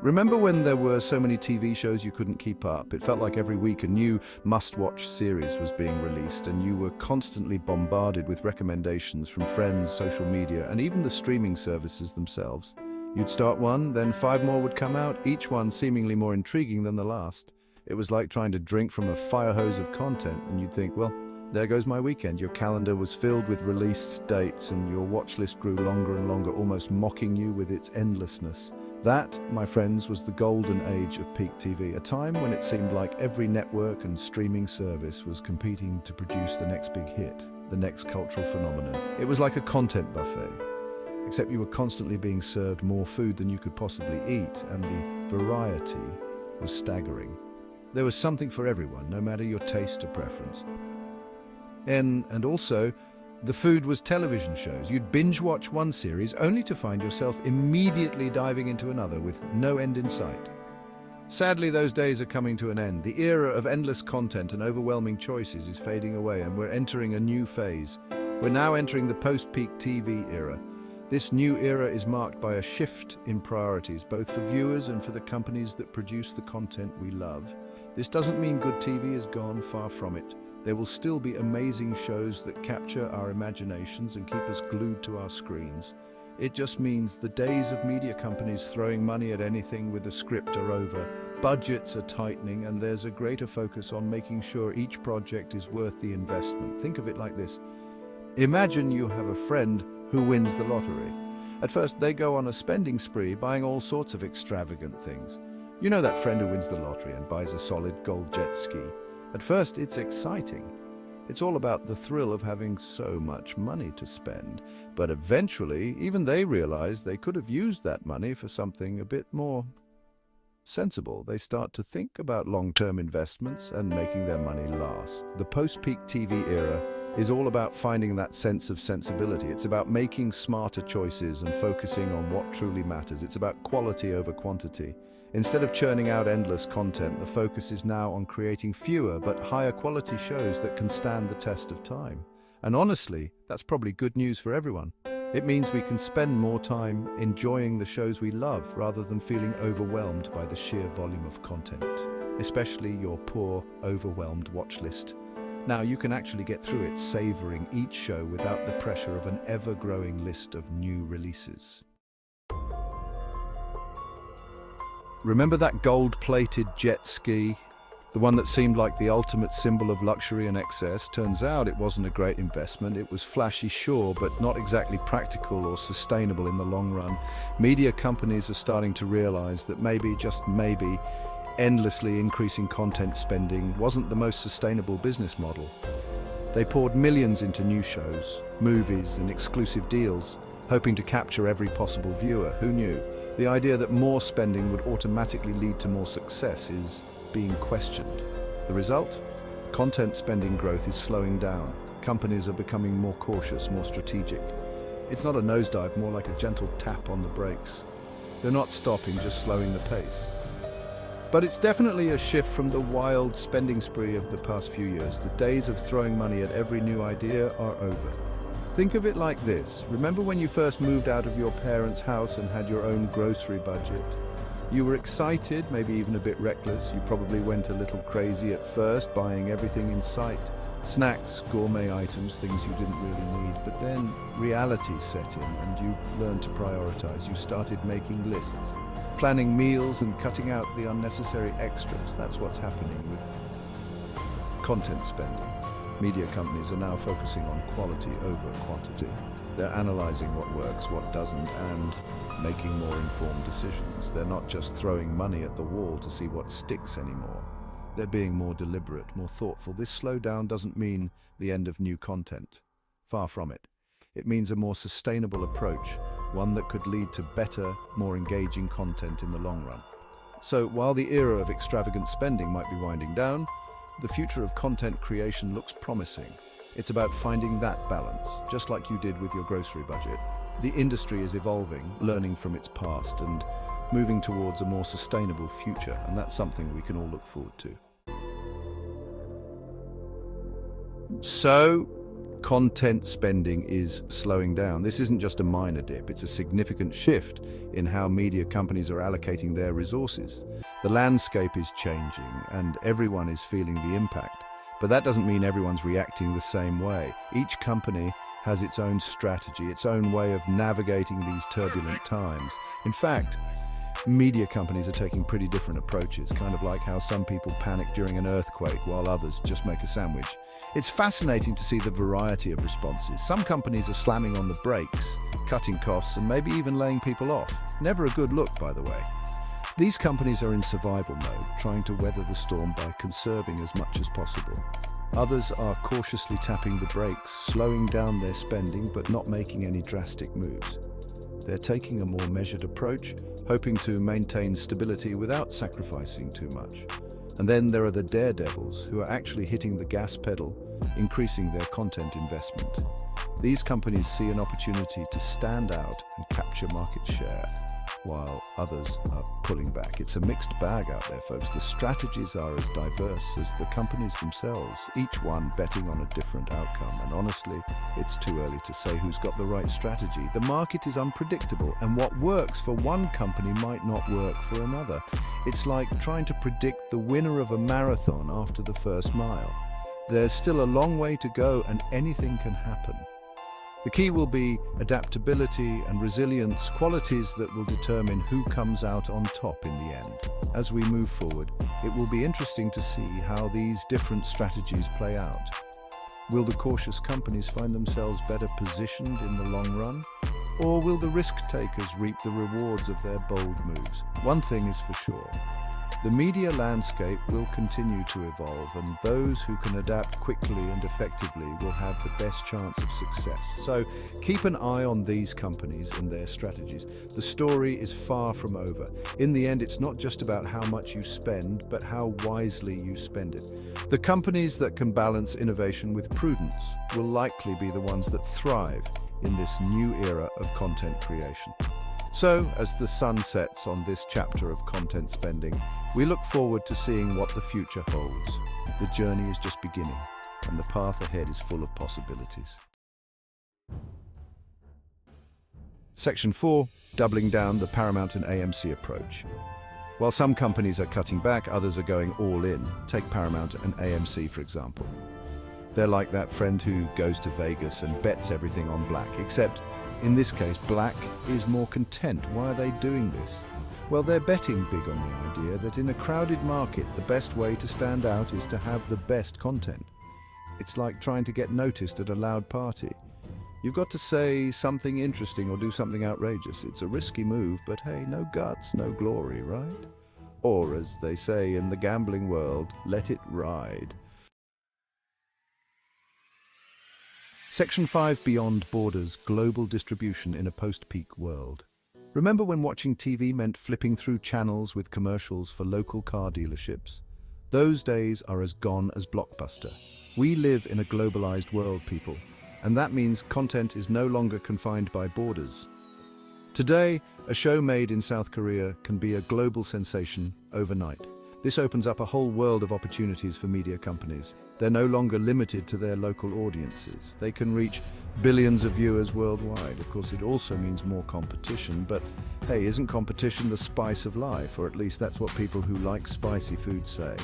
Remember when there were so many TV shows you couldn't keep up? It felt like every week a new must-watch series was being released, and you were constantly bombarded with recommendations from friends, social media, and even the streaming services themselves. You'd start one, then 5 more would come out, each one seemingly more intriguing than the last. It was like trying to drink from a fire hose of content, and you'd think, well, there goes my weekend. Your calendar was filled with released dates, and your watch list grew longer and longer, almost mocking you with its endlessness. That, my friends, was the golden age of peak TV, a time when it seemed like every network and streaming service was competing to produce the next big hit, the next cultural phenomenon. It was like a content buffet, except you were constantly being served more food than you could possibly eat, and the variety was staggering. There was something for everyone, no matter your taste or preference. And also, the food was television shows. You'd binge watch one series only to find yourself immediately diving into another with no end in sight. Sadly, those days are coming to an end. The era of endless content and overwhelming choices is fading away, and we're entering a new phase. We're now entering the post-peak TV era. This new era is marked by a shift in priorities, both for viewers and for the companies that produce the content we love. This doesn't mean good TV is gone, far from it. There will still be amazing shows that capture our imaginations and keep us glued to our screens. It just means the days of media companies throwing money at anything with a script are over. Budgets are tightening, and there's a greater focus on making sure each project is worth the investment. Think of it like this. Imagine you have a friend who wins the lottery. At first, they go on a spending spree, buying all sorts of extravagant things. You know that friend who wins the lottery and buys a solid gold jet ski. At first, it's exciting. It's all about the thrill of having so much money to spend. But eventually, even they realize they could have used that money for something a bit more sensible. They start to think about long-term investments and making their money last. The post-peak TV era is all about finding that sense of sensibility. It's about making smarter choices and focusing on what truly matters. It's about quality over quantity. Instead of churning out endless content, the focus is now on creating fewer but higher quality shows that can stand the test of time. And honestly, that's probably good news for everyone. It means we can spend more time enjoying the shows we love rather than feeling overwhelmed by the sheer volume of content, especially your poor, overwhelmed watch list. Now you can actually get through it, savoring each show without the pressure of an ever-growing list of new releases. Remember that gold-plated jet ski? The one that seemed like the ultimate symbol of luxury and excess? Turns out it wasn't a great investment. It was flashy, sure, but not exactly practical or sustainable in the long run. Media companies are starting to realize that maybe, just maybe, endlessly increasing content spending wasn't the most sustainable business model. They poured millions into new shows, movies, and exclusive deals, hoping to capture every possible viewer. Who knew? The idea that more spending would automatically lead to more success is being questioned. The result? Content spending growth is slowing down. Companies are becoming more cautious, more strategic. It's not a nosedive, more like a gentle tap on the brakes. They're not stopping, just slowing the pace. But it's definitely a shift from the wild spending spree of the past few years. The days of throwing money at every new idea are over. Think of it like this. Remember when you first moved out of your parents' house and had your own grocery budget? You were excited, maybe even a bit reckless. You probably went a little crazy at first, buying everything in sight. Snacks, gourmet items, things you didn't really need. But then reality set in and you learned to prioritize. You started making lists, planning meals and cutting out the unnecessary extras. That's what's happening with content spending. Media companies are now focusing on quality over quantity. They're analyzing what works, what doesn't, and making more informed decisions. They're not just throwing money at the wall to see what sticks anymore. They're being more deliberate, more thoughtful. This slowdown doesn't mean the end of new content. Far from it. It means a more sustainable approach, one that could lead to better, more engaging content in the long run. So while the era of extravagant spending might be winding down, the future of content creation looks promising. It's about finding that balance, just like you did with your grocery budget. The industry is evolving, learning from its past, and moving towards a more sustainable future, and that's something we can all look forward to. So, Content spending is slowing down. This isn't just a minor dip, it's a significant shift in how media companies are allocating their resources. The landscape is changing and everyone is feeling the impact. But that doesn't mean everyone's reacting the same way. Each company has its own strategy, its own way of navigating these turbulent times. In fact, media companies are taking pretty different approaches, kind of like how some people panic during an earthquake while others just make a sandwich. It's fascinating to see the variety of responses. Some companies are slamming on the brakes, cutting costs, and maybe even laying people off. Never a good look, by the way. These companies are in survival mode, trying to weather the storm by conserving as much as possible. Others are cautiously tapping the brakes, slowing down their spending, but not making any drastic moves. They're taking a more measured approach, hoping to maintain stability without sacrificing too much. And then there are the daredevils who are actually hitting the gas pedal, increasing their content investment. These companies see an opportunity to stand out and capture market share, while others are pulling back. It's a mixed bag out there, folks. The strategies are as diverse as the companies themselves, each one betting on a different outcome. And honestly, it's too early to say who's got the right strategy. The market is unpredictable, and what works for one company might not work for another. It's like trying to predict the winner of a marathon after the first mile. There's still a long way to go, and anything can happen. The key will be adaptability and resilience, qualities that will determine who comes out on top in the end. As we move forward, it will be interesting to see how these different strategies play out. Will the cautious companies find themselves better positioned in the long run? Or will the risk-takers reap the rewards of their bold moves? One thing is for sure. The media landscape will continue to evolve, and those who can adapt quickly and effectively will have the best chance of success. So keep an eye on these companies and their strategies. The story is far from over. In the end, it's not just about how much you spend, but how wisely you spend it. The companies that can balance innovation with prudence will likely be the ones that thrive in this new era of content creation. So, as the sun sets on this chapter of content spending, we look forward to seeing what the future holds. The journey is just beginning, and the path ahead is full of possibilities. Section 4, doubling down the Paramount and AMC approach. While some companies are cutting back, others are going all in. Take Paramount and AMC, for example. They're like that friend who goes to Vegas and bets everything on black, except in this case, black is more content. Why are they doing this? Well, they're betting big on the idea that in a crowded market, the best way to stand out is to have the best content. It's like trying to get noticed at a loud party. You've got to say something interesting or do something outrageous. It's a risky move, but hey, no guts, no glory, right? Or, as they say in the gambling world, let it ride. Section 5, Beyond Borders, Global Distribution in a Post-Peak World. Remember when watching TV meant flipping through channels with commercials for local car dealerships? Those days are as gone as Blockbuster. We live in a globalized world, people, and that means content is no longer confined by borders. Today, a show made in South Korea can be a global sensation overnight. This opens up a whole world of opportunities for media companies. They're no longer limited to their local audiences. They can reach billions of viewers worldwide. Of course, it also means more competition, but hey, isn't competition the spice of life? Or at least that's what people who like spicy food say.